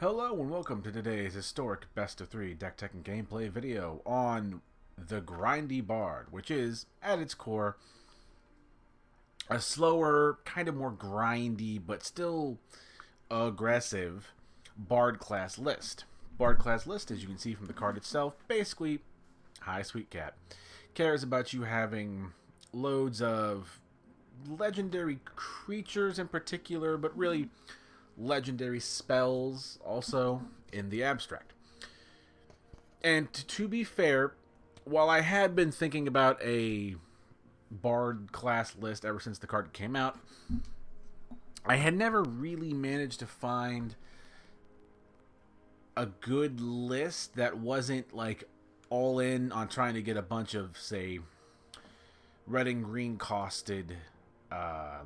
Hello and welcome to today's historic best of 3 deck tech and gameplay video on the Grindy Bard, which is, at its core, a slower, kind of more grindy, but still aggressive Bard class list. Bard class list, as you can see from the card itself, basically, hi sweet cat, cares about you having loads of legendary creatures in particular, but really legendary spells also in the abstract. And to be fair, while I had been thinking about a Bard class list ever since the card came out, I had never really managed to find a good list that wasn't like all in on trying to get a bunch of, say, red and green costed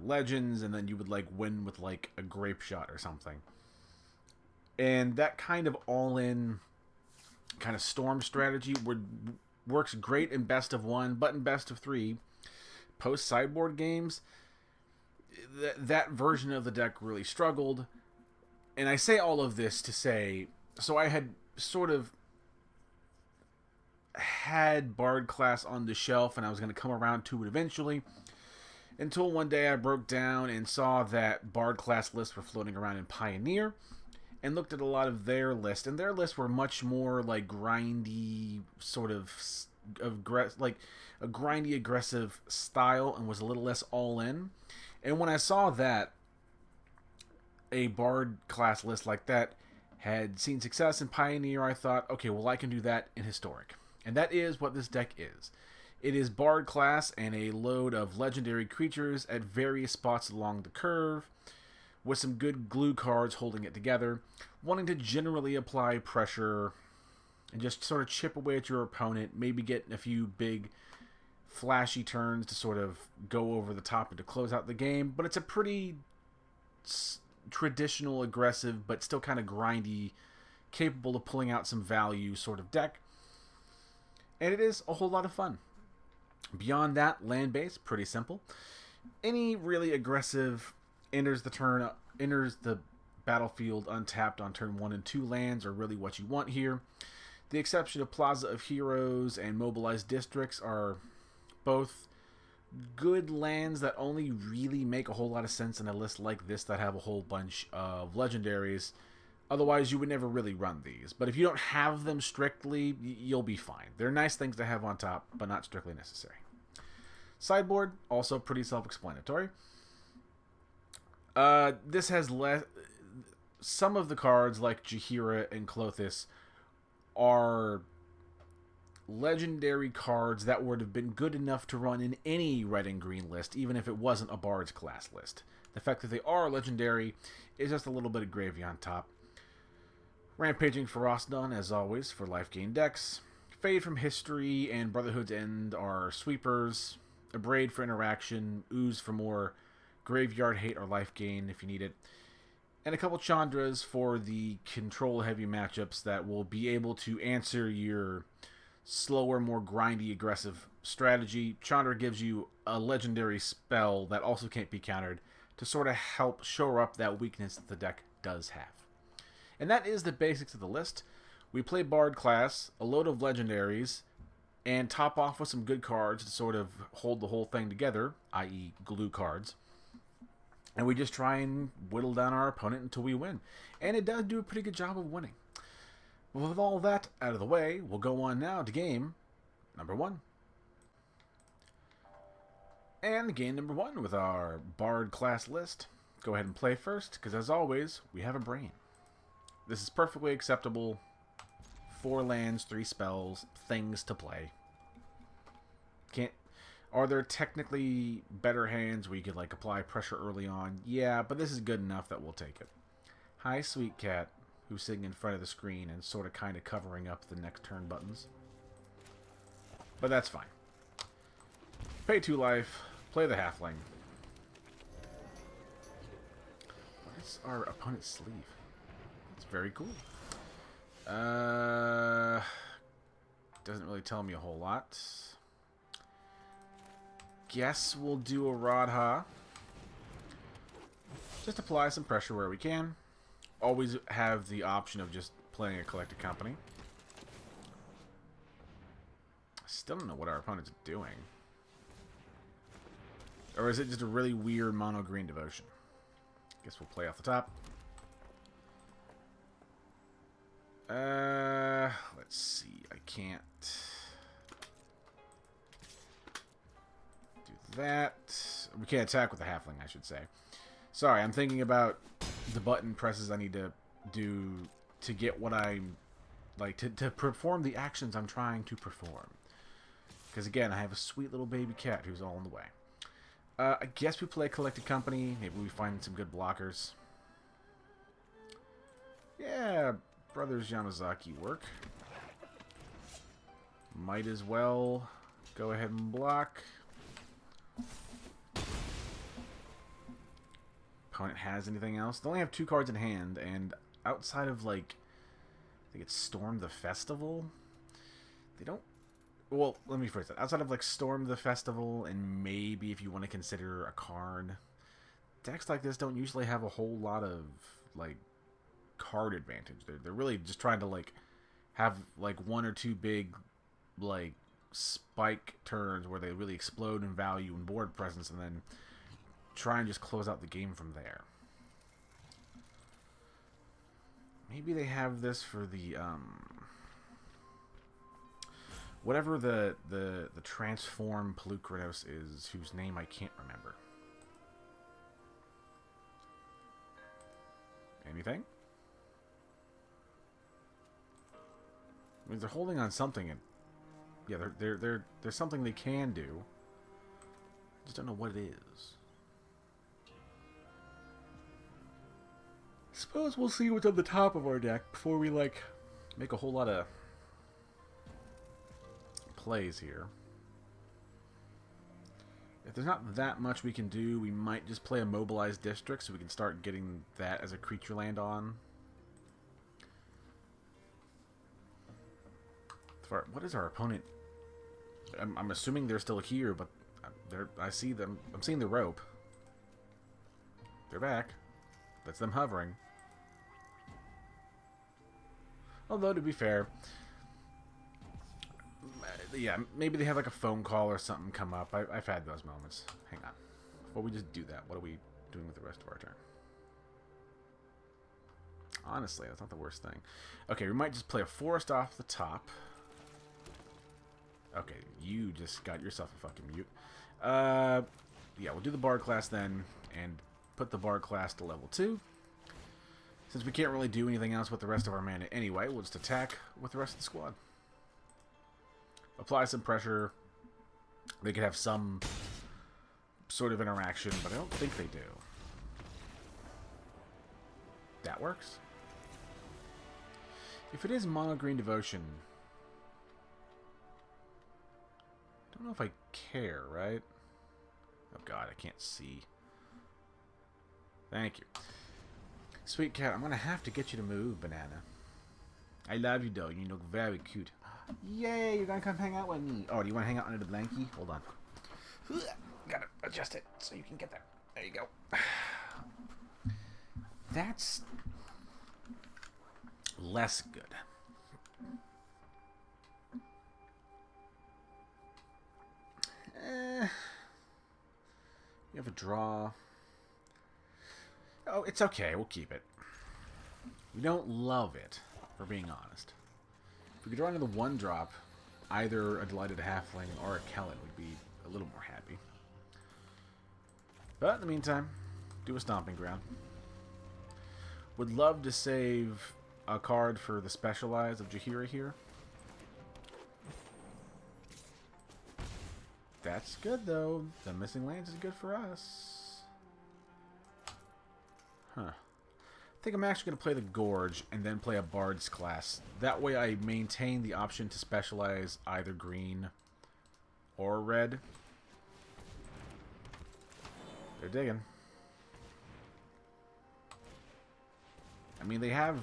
legends, and then you would like win with like a grape shot or something. And that kind of all-in kind of storm strategy works great in best of 1, but in best of 3 post sideboard games, that version of the deck really struggled. And I say all of this to say, so I had sort of had Bard class on the shelf, and I was going to come around to it eventually. Until one day I broke down and saw that Bard class lists were floating around in Pioneer, and looked at a lot of their lists, and their lists were much more like grindy, sort of like a grindy, aggressive style, and was a little less all in. And when I saw that a Bard class list like that had seen success in Pioneer, I thought, okay, well, I can do that in Historic. And that is what this deck is. It is Bard class and a load of legendary creatures at various spots along the curve, with some good glue cards holding it together, wanting to generally apply pressure and just sort of chip away at your opponent, maybe get a few big flashy turns to sort of go over the top and to close out the game. But it's a pretty traditional, aggressive, but still kind of grindy, capable of pulling out some value sort of deck. And it is a whole lot of fun. Beyond that, land base, pretty simple. Any really aggressive enters the battlefield untapped on turn 1 and 2 lands are really what you want here. The exception of Plaza of Heroes and Mobilized Districts are both good lands that only really make a whole lot of sense in a list like this that have a whole bunch of legendaries. Otherwise, you would never really run these. But if you don't have them strictly, you'll be fine. They're nice things to have on top, but not strictly necessary. Sideboard, also pretty self-explanatory. This has some of the cards, like Jaheira and Klothys, are legendary cards that would have been good enough to run in any red and green list, even if it wasn't a Bard's class list. The fact that they are legendary is just a little bit of gravy on top. Rampaging Ferocidon, as always, for life gain decks. Fade from History and Brotherhood's End are sweepers. Abrade for interaction. Ooze for more graveyard hate or life gain if you need it. And a couple Chandras for the control-heavy matchups that will be able to answer your slower, more grindy, aggressive strategy. Chandra gives you a legendary spell that also can't be countered to sort of help shore up that weakness that the deck does have. And that is the basics of the list. We play Bard class, a load of legendaries, and top off with some good cards to sort of hold the whole thing together, i.e. glue cards. And we just try and whittle down our opponent until we win. And it does do a pretty good job of winning. With all that out of the way, we'll go on now to game number 1. And game number 1 with our Bard class list. Go ahead and play first, because as always, we have a brain. This is perfectly acceptable. 4 lands, 3 spells, things to play. Are there technically better hands where you could like apply pressure early on? Yeah, but this is good enough that we'll take it. Hi, sweet cat, who's sitting in front of the screen and sort of kind of covering up the next turn buttons. But that's fine. Pay 2 life, play the halfling. What is our opponent's sleeve? It's very cool. Doesn't really tell me a whole lot. Guess we'll do a Radha. Just apply some pressure where we can. always have the option of just playing a collected company. I still don't know what our opponent's doing. Or is it just a really weird mono green devotion? Guess we'll play off the top. Let's see. I can't do that. We can't attack with the halfling, I should say. Sorry, I'm thinking about the button presses I need to do to get what I'm like to perform the actions I'm trying to perform. Because again, I have a sweet little baby cat who's all in the way. I guess we play Collected Company. Maybe we find some good blockers. Yeah, Brothers Yamazaki work. Might as well go ahead and block. Opponent has anything else? They only have 2 cards in hand, and outside of, like, I think it's Storm the Festival, they don't... Well, let me phrase that. Outside of, like, Storm the Festival, and maybe if you want to consider a card, decks like this don't usually have a whole lot of, like, card advantage. They're really just trying to, like, have, like, 1 or 2 big, like, spike turns where they really explode in value and board presence, and then try and just close out the game from there. Maybe they have this for the, whatever the transform Pelukrinos is, whose name I can't remember. Anything? I mean, they're holding on something, and yeah, there's something they can do. Just don't know what it is. Suppose we'll see what's on the top of our deck before we, like, make a whole lot of plays here. If there's not that much we can do, we might just play a mobilized district so we can start getting that as a creature land on. What is our opponent? I'm assuming they're still here, but I see them. I'm seeing the rope. They're back. That's them hovering. Although, to be fair, yeah, maybe they have like a phone call or something come up. I've had those moments. Hang on. Before we just do that, what are we doing with the rest of our turn? Honestly, that's not the worst thing. Okay, we might just play a forest off the top. Okay, you just got yourself a fucking mute. Yeah, we'll do the Bard class then, and put the Bard class to level 2. Since we can't really do anything else with the rest of our mana anyway, we'll just attack with the rest of the squad. Apply some pressure. They could have some sort of interaction, but I don't think they do. That works. If it is mono green devotion, I don't know if I care, right? Oh god, I can't see. Thank you. Sweet cat, I'm gonna have to get you to move, Banana. I love you though, you look very cute. Yay, you're gonna come hang out with me. Oh, do you wanna hang out under the blankie? Hold on. Gotta adjust it so you can get there. There you go. That's less good. You have a draw. Oh, it's okay. We'll keep it. We don't love it, for being honest. If we could draw another 1-drop, either a Delighted Halfling or a Kellet would be a little more happy. But in the meantime, do a Stomping Ground. Would love to save a card for the Specialize of Jaheira here. That's good, though. The missing lands is good for us. Huh. I think I'm actually going to play the Gorge and then play a Bard's class. That way I maintain the option to specialize either green or red. They're digging. I mean, they have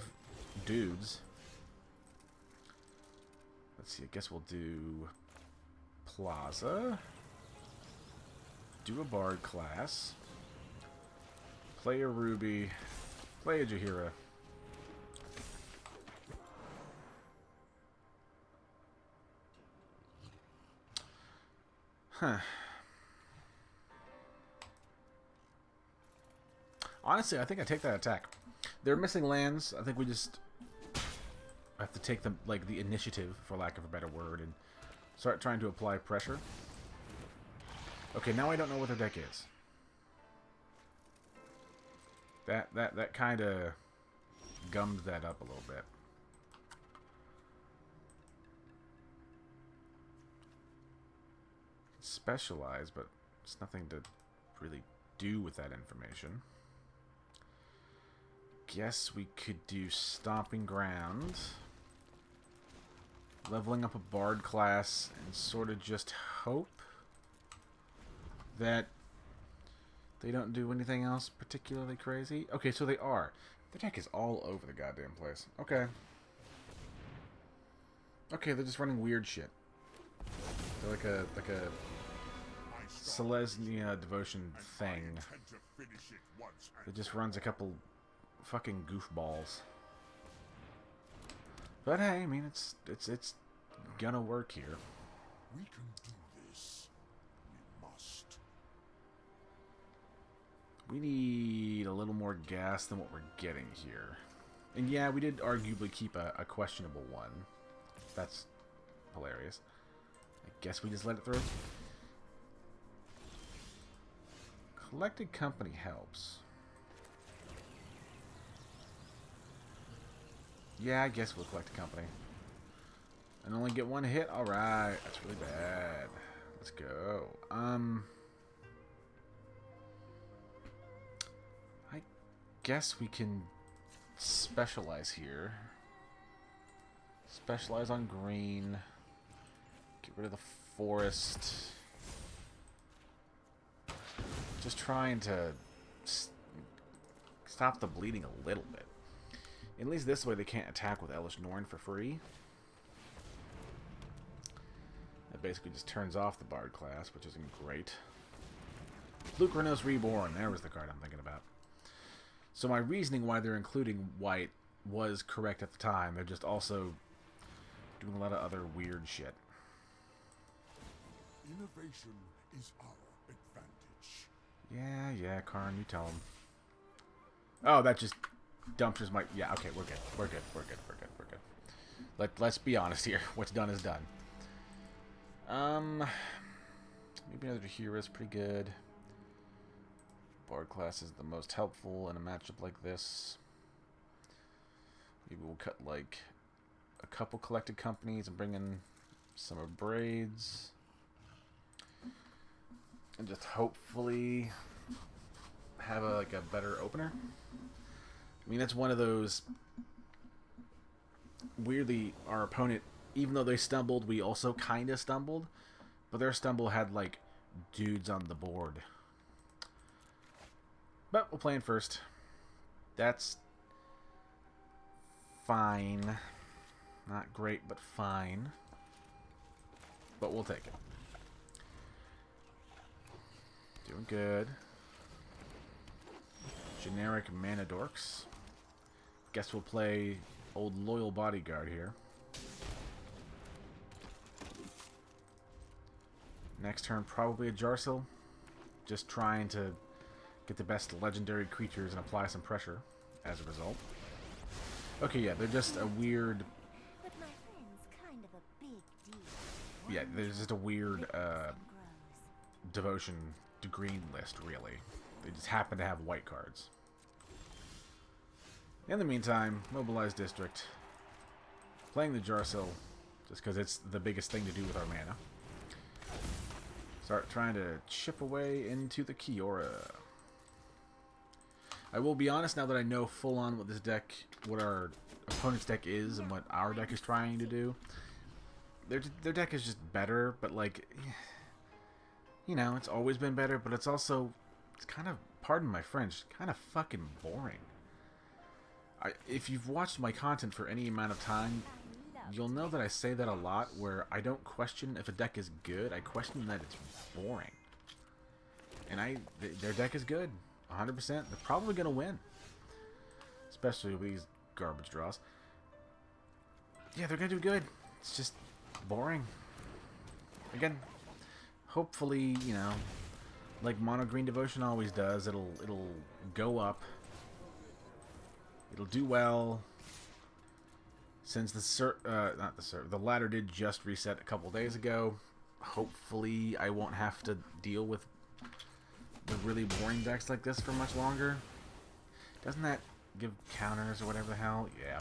dudes. Let's see, I guess we'll do Plaza. Do a Bard class. Play a Ruby. Play a Jaheira. Huh. Honestly, I think I take that attack. They're missing lands. I think we just have to take them, like, the initiative, for lack of a better word, and start trying to apply pressure. Okay, now I don't know what their deck is. That kind of gums that up a little bit. Specialize, but it's nothing to really do with that information. Guess we could do Stomping Ground, leveling up a Bard class, and sort of just hope that they don't do anything else particularly crazy. Okay, so they are. The deck is all over the goddamn place. Okay. Okay, they're just running weird shit. They're like a Selesnya devotion thing. It just runs a couple fucking goofballs. But hey, I mean, it's gonna work here. We can do this. We must. We need a little more gas than what we're getting here. And yeah, we did arguably keep a questionable one. That's hilarious. I guess we just let it through. Collected Company helps. Yeah, I guess we'll collect a company. And only get one hit? Alright, that's really bad. Let's go. I guess we can specialize here. Specialize on green. Get rid of the forest. Just trying to stop the bleeding a little bit. At least this way they can't attack with Elish Norn for free. That basically just turns off the Bard class, which isn't great. Lucranos Reborn. There was the card I'm thinking about. So my reasoning why they're including white was correct at the time. They're just also doing a lot of other weird shit. Innovation is our advantage. Yeah, Karn, you tell him. Oh, that just dumpsters my... Yeah, okay, we're good. We're good. Let's be honest here. What's done is done. Maybe another hero is pretty good. Bard class is the most helpful in a matchup like this. Maybe we'll cut like a couple collected companies and bring in some of Braids. And just hopefully have a better opener. I mean, that's one of those... Weirdly, our opponent, even though they stumbled, we also kind of stumbled. But their stumble had, like, dudes on the board. But we'll play in first. That's fine. Not great, but fine. But we'll take it. Doing good. Generic mana dorks. Guess we'll play old loyal bodyguard here. Next turn, probably a Jarsil. Just trying to get the best legendary creatures and apply some pressure as a result. Okay, yeah, they're just a weird... But my friend's kind of a big deal. Yeah, there's just a weird devotion to green list, really. They just happen to have white cards. In the meantime, mobilize district. Playing the Jarsil, just because it's the biggest thing to do with our mana. Start trying to chip away into the Kiora. I will be honest, now that I know full on what this deck, what our opponent's deck is, and what our deck is trying to do. Their deck is just better, but like, you know, it's always been better, but it's also, it's kind of, pardon my French, kind of fucking boring. If you've watched my content for any amount of time, you'll know that I say that a lot, where I don't question if a deck is good, I question that it's boring. And their deck is good, 100%. They're probably going to win. Especially with these garbage draws. Yeah, they're going to do good. It's just boring. Again, hopefully, you know, like Mono Green Devotion always does, it'll go up. It'll do well. Since the ladder did just reset a couple days ago, hopefully I won't have to deal with the really boring decks like this for much longer. Doesn't that give counters or whatever the hell? Yeah.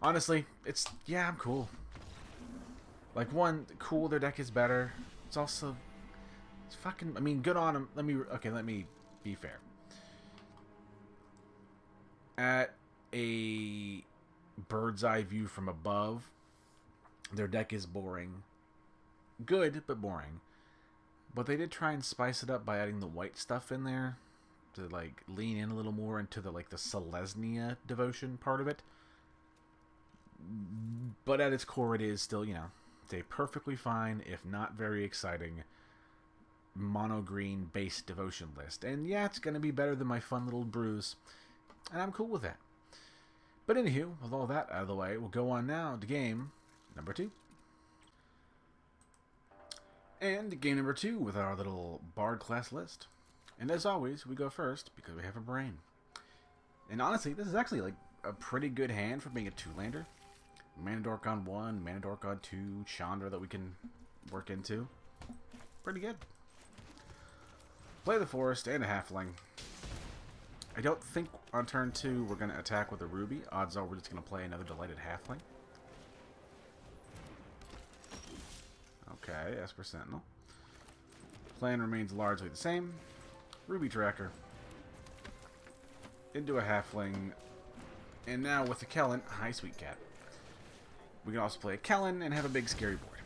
Honestly, I'm cool. Like, one, cool, their deck is better. It's also, it's fucking, I mean, good on them. Let me be fair. At a bird's eye view from above, their deck is boring. Good, but boring. But they did try and spice it up by adding the white stuff in there to, like, lean in a little more into the, like, the Selesnya devotion part of it. But at its core, it is still, you know, it's a perfectly fine, if not very exciting, mono green base devotion list. And yeah, it's going to be better than my fun little brews. And I'm cool with that. But anywho, with all that out of the way, we'll go on now to game number 2. And game number 2 with our little Bard class list. And as always, we go first because we have a brain. And honestly, this is actually like a pretty good hand for being a 2-lander. Mana Dork on 1, Mana Dork on 2, Chandra that we can work into. Pretty good. Play the Forest and a Halfling. I don't think on turn 2 we're going to attack with a Ruby. Odds are we're just going to play another Delighted Halfling. Okay, Esper Sentinel. Plan remains largely the same. Ruby Tracker. Into a Halfling. And now with the Kellen, hi Sweet Cat. We can also play a Kellen and have a big scary board.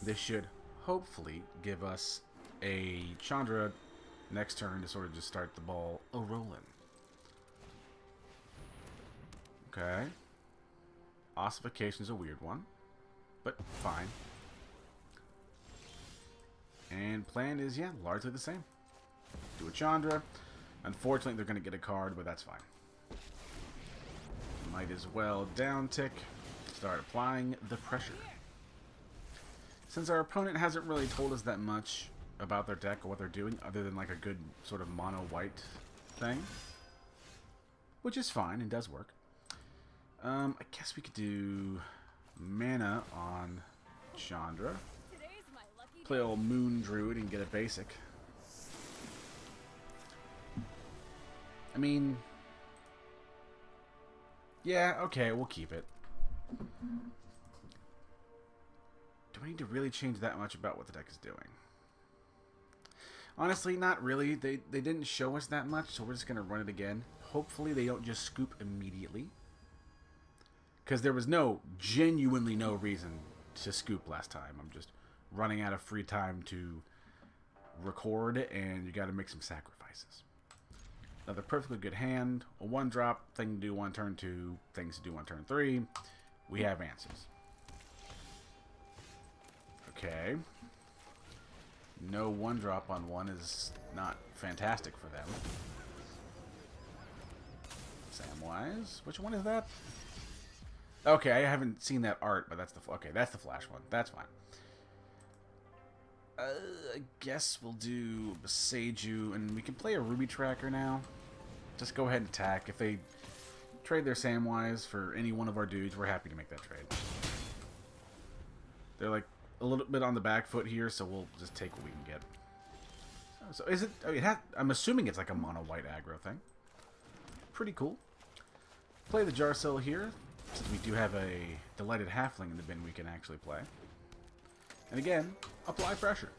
This should hopefully give us a Chandra next turn to sort of just start the ball a-rolling. Okay. Ossification's a weird one, but fine. And plan is, yeah, largely the same. Do a Chandra. Unfortunately, they're going to get a card, but that's fine. Might as well down tick. Start applying the pressure. Since our opponent hasn't really told us that much about their deck or what they're doing, other than like a good sort of mono-white thing, which is fine and does work. I guess we could do mana on Chandra. Play old Moon Druid and get a basic. I mean, yeah, okay, we'll keep it. Do I need to really change that much about what the deck is doing? Honestly, not really. They didn't show us that much, so we're just going to run it again. Hopefully they don't just scoop immediately. Because there was genuinely no reason to scoop last time. I'm just running out of free time to record, and you got to make some sacrifices. Another perfectly good hand. A 1-drop, thing to do on turn 2, things to do on turn 3. We have answers. Okay. No 1-drop on 1 is not fantastic for them. Samwise. Which one is that? Okay, I haven't seen that art, but that's the Flash one. That's fine. I guess we'll do Beseiju, and we can play a Ruby Tracker now. Just go ahead and attack. If they trade their Samwise for any one of our dudes, we're happy to make that trade. They're like a little bit on the back foot here, so we'll just take what we can get. So is it? I mean, I'm assuming it's like a mono white aggro thing. Pretty cool. Play the Jarcell here, since we do have a Delighted Halfling in the bin we can actually play. And again, apply pressure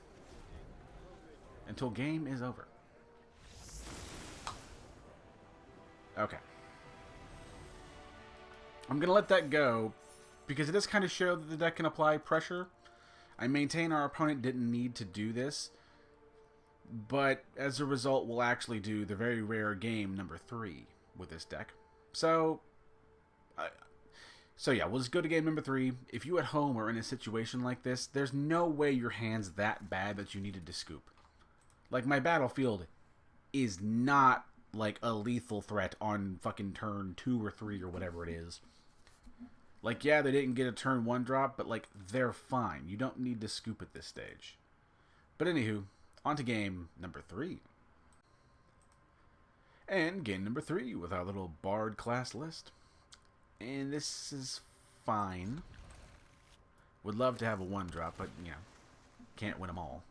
until game is over. Okay. I'm going to let that go because it does kind of show that the deck can apply pressure. I maintain our opponent didn't need to do this, but as a result, we'll actually do the very rare game number 3 with this deck. So yeah, we'll just go to game number 3. If you at home are in a situation like this, there's no way your hand's that bad that you needed to scoop. Like, my battlefield is not like a lethal threat on fucking turn 2 or 3 or whatever it is. Like, yeah, they didn't get a turn 1 drop, but, like, they're fine. You don't need to scoop at this stage. But anywho, on to game number 3. And game number 3 with our little Bard class list. And this is fine. Would love to have a 1 drop, but, you know, can't win them all.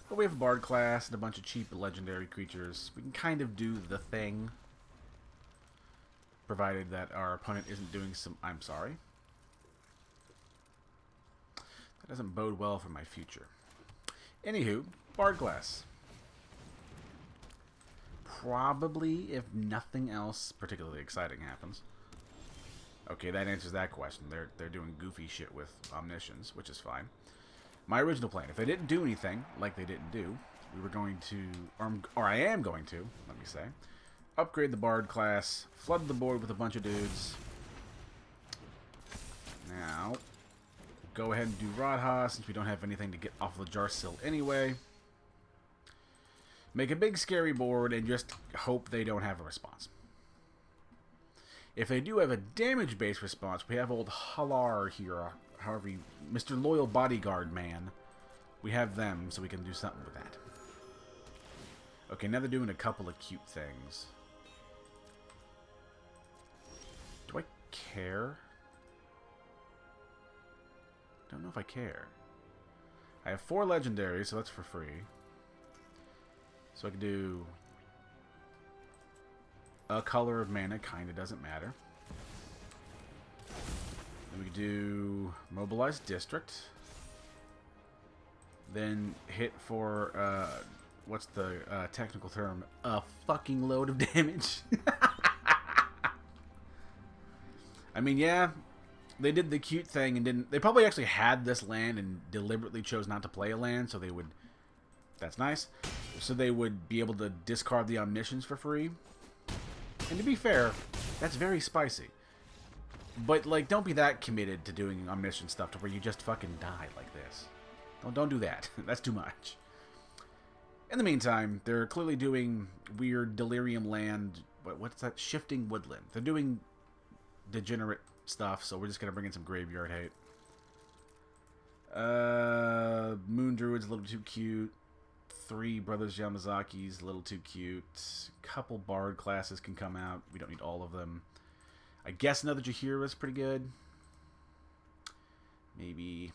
But we have a Bard class and a bunch of cheap legendary creatures. We can kind of do the thing. Provided that our opponent isn't doing some... I'm sorry. That doesn't bode well for my future. Anywho, Bard class. Probably, if nothing else particularly exciting happens. Okay, that answers that question. They're doing goofy shit with omniscience, which is fine. My original plan, if they didn't do anything, like they didn't do, we were going to... Or I am going to, let me say... upgrade the Bard class, flood the board with a bunch of dudes. Now, go ahead and do Radha, since we don't have anything to get off the Jarsil anyway. Make a big scary board and just hope they don't have a response. If they do have a damage-based response, we have old Halar here, however you... Mr. Loyal Bodyguard Man. We have them, so we can do something with that. Okay, now they're doing a couple of cute things. Do I care? Don't know if I care. I have 4 legendaries, so that's for free. So I can do a color of mana, kinda doesn't matter. Then we can do Mobilize District. Then hit for, what's the technical term? A fucking load of damage. I mean, yeah, they did the cute thing and didn't... They probably actually had this land and deliberately chose not to play a land, so they would... That's nice. So they would be able to discard the Omniscience for free. And to be fair, that's very spicy. But, like, don't be that committed to doing Omniscience stuff to where you just fucking die like this. Don't do that. That's too much. In the meantime, they're clearly doing weird Delirium land... What's that? Shifting Woodland. They're doing... degenerate stuff, so we're just gonna bring in some graveyard hate. Moon Druid's a little too cute. 3 Brothers Yamazaki's a little too cute. Couple Bard classes can come out. We don't need all of them. I guess another Jaheira is pretty good. Maybe.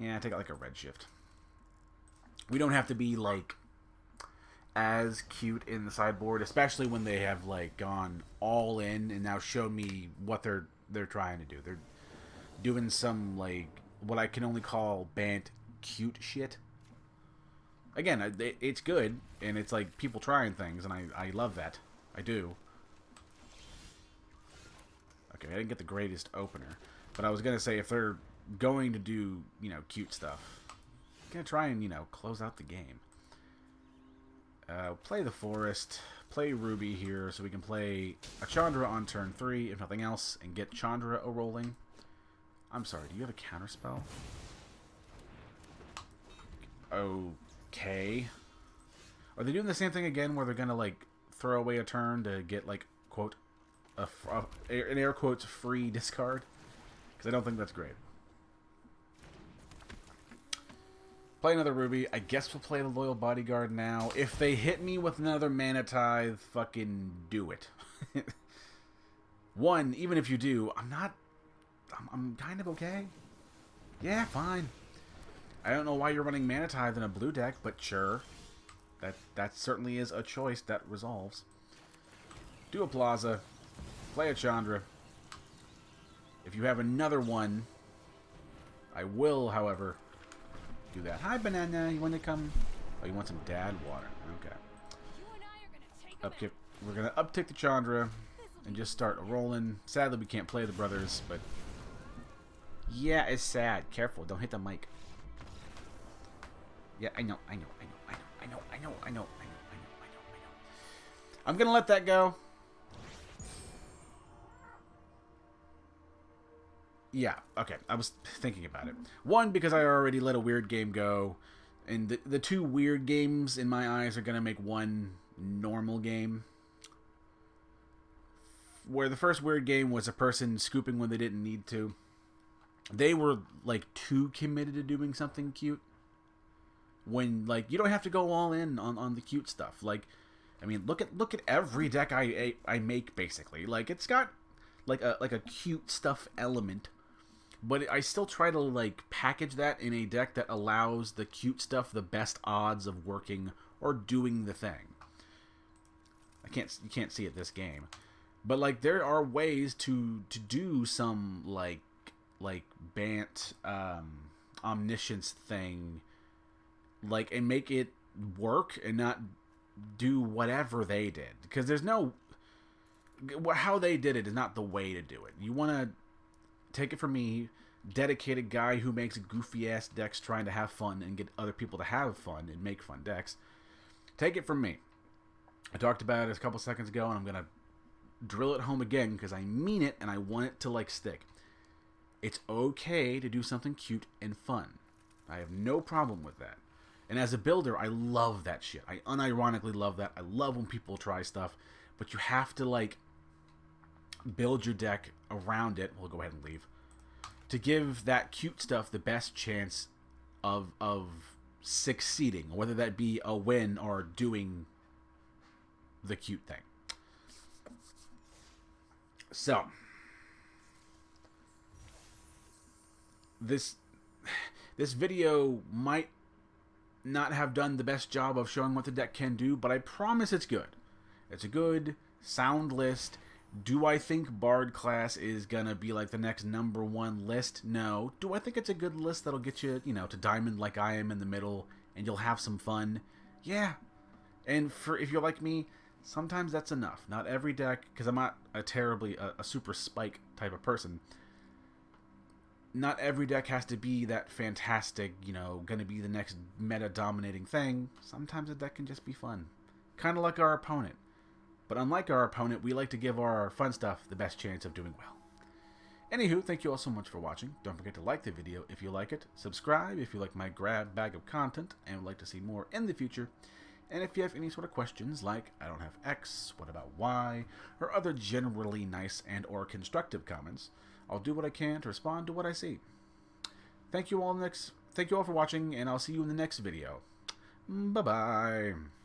Yeah, take out like a Redshift. We don't have to be like as cute in the sideboard, especially when they have like gone all in and now show me what they're trying to do. They're doing some like what I can only call bant cute shit. Again, it's good and it's like people trying things, and I love that. I do. Okay, I didn't get the greatest opener, but I was gonna say if they're going to do, you know, cute stuff, I'm gonna try and, you know, close out the game. Play the Forest, play Ruby here, so we can play a Chandra on turn 3, if nothing else, and get Chandra a-rolling. I'm sorry, do you have a counterspell? Okay. Are they doing the same thing again, where they're gonna, like, throw away a turn to get, like, quote, an air quotes free discard? Because I don't think that's great. Play another Ruby. I guess we'll play the Loyal Bodyguard now. If they hit me with another Mana Tithe, fucking do it. 1, even if you do, I'm kind of okay. Yeah, fine. I don't know why you're running Mana Tithe in a blue deck, but sure. That certainly is a choice that resolves. Do a Plaza. Play a Chandra. If you have another one, I will, however... do that. Hi, Banana. You want to come? Oh, you want some dad water. Okay. Upkick. We're going to uptick the Chandra and just start rolling. Sadly, we can't play the brothers, but... yeah, it's sad. Careful. Don't hit the mic. Yeah, I know. I'm going to let that go. Yeah, okay. I was thinking about it. 1, because I already let a weird game go. And the 2 weird games, in my eyes, are going to make 1 normal game. where the first weird game was a person scooping when they didn't need to. They were like too committed to doing something cute. When like you don't have to go all in on the cute stuff. Like, I mean, look at every deck I make basically. Like it's got like a cute stuff element, but I still try to like package that in a deck that allows the cute stuff the best odds of working or doing the thing. You can't see it this game, but like there are ways to do some like Bant omniscience thing, like, and make it work and not do whatever they did, because there's no, how they did it is not the way to do it. You want to take it from me, dedicated guy who makes goofy ass decks trying to have fun and get other people to have fun and make fun decks. Take it from me. I talked about it a couple seconds ago, and I'm gonna drill it home again because I mean it and I want it to like stick. It's okay to do something cute and fun. I have no problem with that. And as a builder, I love that shit. I unironically love that. I love when people try stuff, but you have to like build your deck around it. We'll go ahead and leave to give that cute stuff the best chance of succeeding, whether that be a win or doing the cute thing. So this video might not have done the best job of showing what the deck can do, but I promise it's good. It's a good, sound list. Do I think Bard class is gonna be like the next #1 list? No. Do I think it's a good list that'll get you, to Diamond like I am in the middle, and you'll have some fun? Yeah. And if you're like me, sometimes that's enough. Not every deck, because I'm not a super spike type of person. Not every deck has to be that fantastic, going to be the next meta-dominating thing. Sometimes a deck can just be fun. Kind of like our opponent. But unlike our opponent, we like to give our fun stuff the best chance of doing well. Anywho, thank you all so much for watching. Don't forget to like the video if you like it. Subscribe if you like my grab bag of content and would like to see more in the future. And if you have any sort of questions like, I don't have X, what about Y, or other generally nice and or constructive comments, I'll do what I can to respond to what I see. Thank you all for watching, and I'll see you in the next video. Bye-bye.